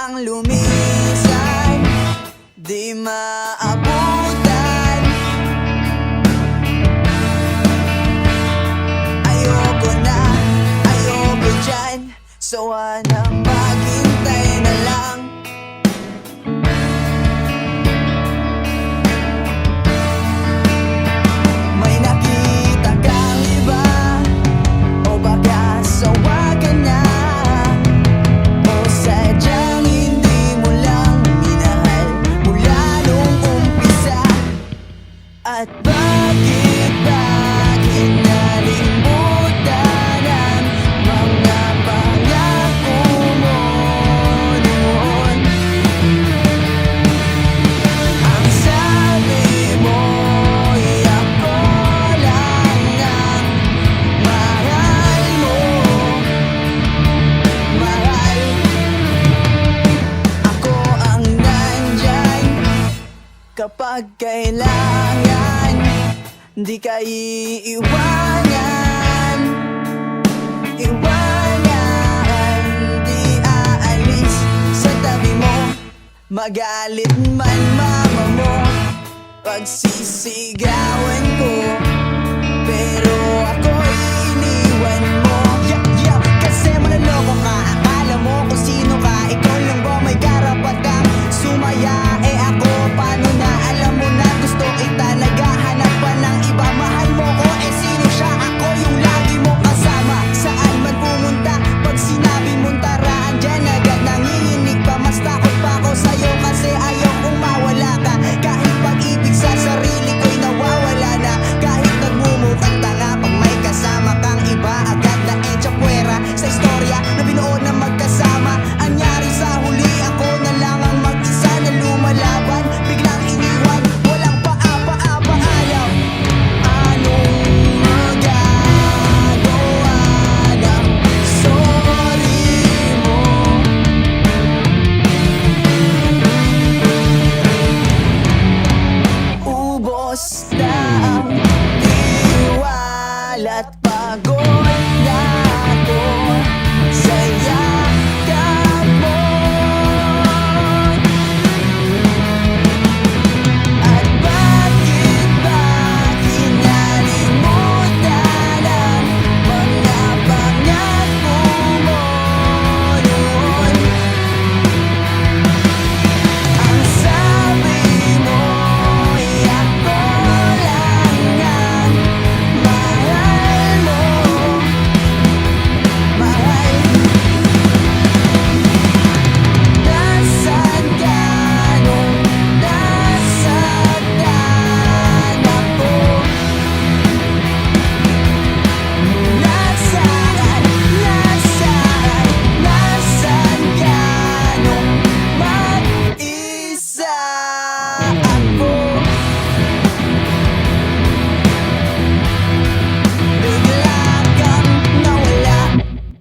kang lumisan, di maabutan. Ayoko na, ayoko dyan, sana maghintay na lang. May nakita kang iba, o baka sawa ka na, o sadyang hindi mo lang minahal mula nung umpisa. At bakit nalimutan ang mga pangako mo noon? Ang sabi mo ay ako lang ang mahal mo, mahal. Ako ang nandyan kapag kailangan, di ka iiwanan, iwanan. Di aalis sa tabi mo, magalit man mama mo, pagsisigawan ko.